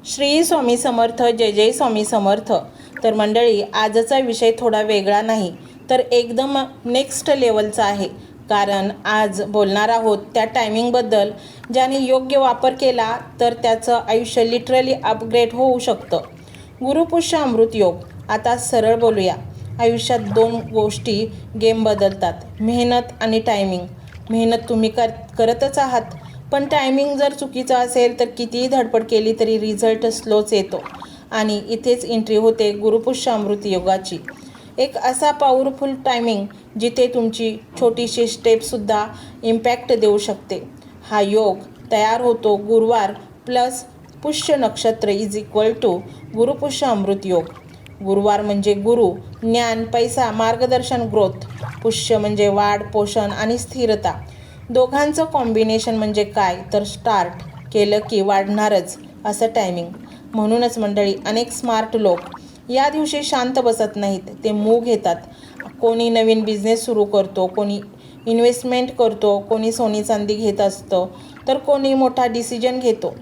श्री स्वामी समर्थ. जय जय स्वामी समर्थ. तर मंडळी, आजचा विषय थोडा वेगळा नाही तर एकदम नेक्स्ट लेवलचा आहे. कारण आज बोलणार आहोत त्या टायमिंगबद्दल ज्याने योग्य वापर केला तर त्याचं आयुष्य लिटरली अपग्रेड होऊ शकतं. गुरुपुष्य अमृत योग. आता सरळ बोलूया. आयुष्यात दोन गोष्टी गेम बदलतात, मेहनत आणि टायमिंग. मेहनत तुम्ही करतच आहात, पण टायमिंग जर चुकीचा असेल तर कितीही धडपड केली तरी रिझल्ट स्लोच येतो. आणि इथेच एंट्री होते गुरुपुष्य अमृत योगाची. एक असा पॉवरफुल टायमिंग जिथे तुमची छोटीशी स्टेपसुद्धा इम्पॅक्ट देऊ शकते. हा योग तयार होतो गुरुवार प्लस पुष्य नक्षत्र इज इक्वल टू गुरुपुष्य अमृत योग. गुरुवार म्हणजे गुरु, ज्ञान, पैसा, मार्गदर्शन, ग्रोथ. पुष्य म्हणजे वाढ, पोषण आणि स्थिरता. दोघांचं कॉम्बिनेशन म्हणजे काय तर स्टार्ट केलं की वाढणारच असं टायमिंग. म्हणूनच मंडळी, अनेक स्मार्ट लोक या दिवशी शांत बसत नाहीत, ते मूव घेतात. कोणी नवीन बिझनेस सुरू करतो, कोणी इन्व्हेस्टमेंट करतो, कोणी सोनी चांदी घेत असतं, तर कोणी मोठा डिसिजन घेतो.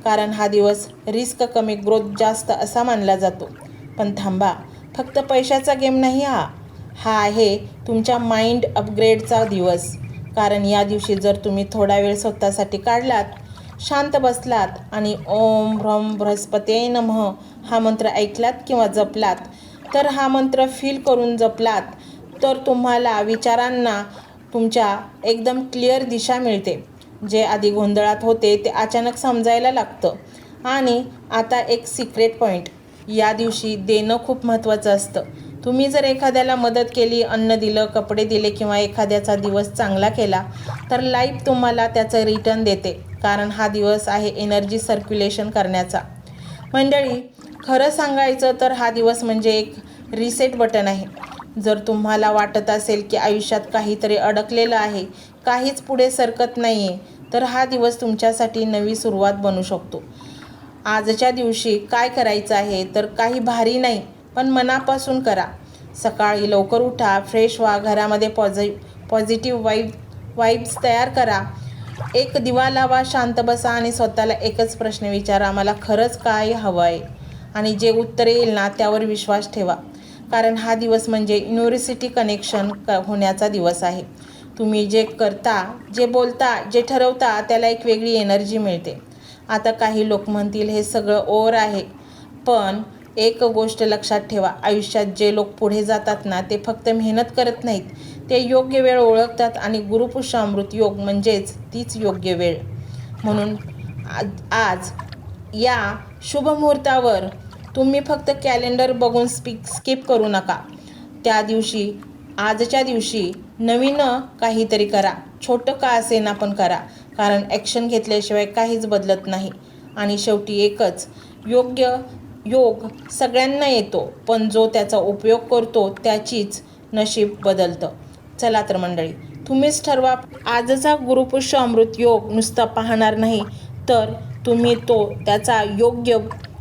कारण हा दिवस रिस्क कमी, ग्रोथ जास्त असा मानला जातो. पण थांबा, फक्त पैशाचा गेम नाही हा आहे तुमच्या माइंड अपग्रेडचा दिवस. कारण या दिवशी जर तुम्ही थोडा वेळ स्वतःसाठी काढलात, शांत बसलात आणि ओम ह्रम बृहस्पते नमः हा मंत्र ऐकलात किंवा जपलात, तर हा मंत्र फील करून जपलात, तर तुम्हाला विचारांना तुमच्या एकदम क्लिअर दिशा मिळते. जे आधी गोंधळात होते ते अचानक समजायला लागतं. आणि आता एक सिक्रेट पॉईंट, या दिवशी देणं खूप महत्त्वाचं असतं. तुम्ही जर एखाद्याला मदत केली, अन्न दिलं, कपडे दिले किंवा एखाद्याचा दिवस चांगला केला तर लाईफ तुम्हाला त्याचं रिटर्न देते. कारण हा दिवस आहे एनर्जी सर्क्युलेशन करण्याचा. मंडळी, खरं सांगायचं तर हा दिवस म्हणजे एक रिसेट बटन आहे. जर तुम्हाला वाटत असेल की आयुष्यात काहीतरी अडकलेलं आहे, काहीच पुढे सरकत नाही आहे, तर हा दिवस तुमच्यासाठी नवी सुरुवात बनू शकतो. आजच्या दिवशी काय करायचं आहे तर काही भारी नाही, पण मनापासून करा. सकाळी लवकर उठा, फ्रेश व्हा, घरामध्ये पॉझिटिव्ह वाईब्स तयार करा. एक दिवा लावा, शांत बसा आणि स्वतःला एकच प्रश्न विचारा, मला खरंच काय हवं आहे? आणि जे उत्तर येईल ना त्यावर विश्वास ठेवा. कारण हा दिवस म्हणजे युनिव्हर्सिटी कनेक्शन होण्याचा दिवस आहे. तुम्ही जे करता, जे बोलता, जे ठरवता त्याला एक वेगळी एनर्जी मिळते. आता काही लोक म्हणतील हे सगळं ओव्हर आहे, पण एक गोष्ट लक्षात ठेवा, आयुष्यात जे लोक पुढे जातात ना ते फक्त मेहनत करत नाहीत, ते योग्य वेळ ओळखतात. आणि गुरुपुष्य अमृत योग म्हणजेच तीच योग्य वेळ. म्हणून आज या शुभ मुहूर्तावर तुम्ही फक्त कॅलेंडर बघून स्किप करू नका. त्या दिवशी, आजच्या दिवशी नवीन काहीतरी करा, छोटं का असेना पण करा. कारण ॲक्शन घेतल्याशिवाय काहीच बदलत नाही. आणि शेवटी एकच, योग सगळ्यांना येतो, पण जो त्याचा उपयोग करतो त्याचीच नशीब बदलतं. चला तर मंडळी, तुम्हीच ठरवा. आजचा गुरुपुष्य अमृत योग नुसता पाहणार नाही, तर तुम्ही त्याचा योग्य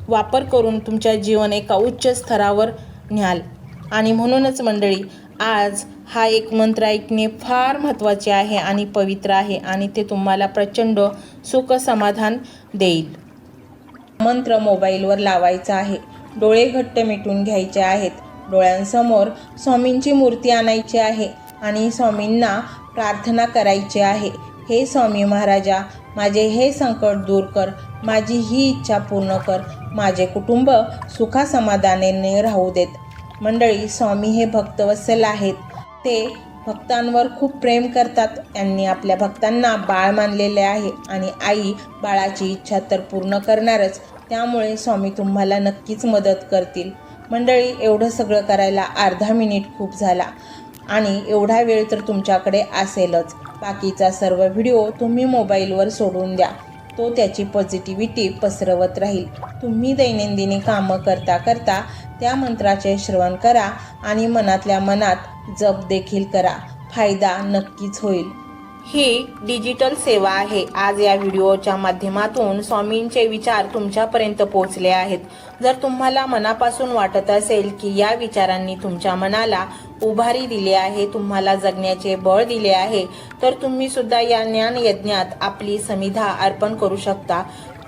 वापर करून तुमच्या जीवन एका उच्च स्तरावर न्याल. आणि म्हणूनच मंडळी, आज हा एक मंत्र ऐकणे फार महत्त्वाचे आहे आणि पवित्र आहे आणि ते तुम्हाला प्रचंड सुख समाधान देईल. मंत्र मोबाईलवर लावायचा आहे. डोळे घट्ट मिटून घ्यायचे आहेत. डोळ्यांसमोर स्वामींची मूर्ती आणायची आहे आणि स्वामींना प्रार्थना करायची आहे. हे स्वामी महाराजा, माझे हे संकट दूर कर, माझी ही इच्छा पूर्ण कर, माझे कुटुंब सुखासमाधानाने राहू देत. मंडळी, स्वामी हे भक्तवत्सल आहेत. ते भक्तांवर खूप प्रेम करतात. त्यांनी आपल्या भक्तांना बाळ मानलेले आहे आणि आई बाळाची इच्छा तर पूर्ण करणारच. त्यामुळे स्वामी तुम्हाला नक्कीच मदत करतील. मंडळी, एवढं सगळं करायला अर्धा मिनिट खूप झाला आणि एवढा वेळ तर तुमच्याकडे असेलच. बाकीचा सर्व व्हिडिओ तुम्ही मोबाईलवर सोडून द्या, तो त्याची पॉझिटिव्हिटी पसरवत राहील. तुम्ही दैनंदिनी कामं करता करता त्या मंत्राचे श्रवण करा आणि मनातल्या मनात जप देखील करा. फायदा नक्कीच होईल. ही डिजिटल सेवा आहे. आज या व्हिडिओच्या माध्यमातून स्वामींचे विचार तुमच्यापर्यंत पोहोचले आहेत. जर तुम्हाला मनापासून वाटत असेल की या विचारांनी तुमच्या मनाला उभारी दिली आहे, तुम्हाला जगण्याचे बळ दिले आहे, तर तुम्ही सुद्धा या ज्ञान यज्ञात आपली समिधा अर्पण करू शकता.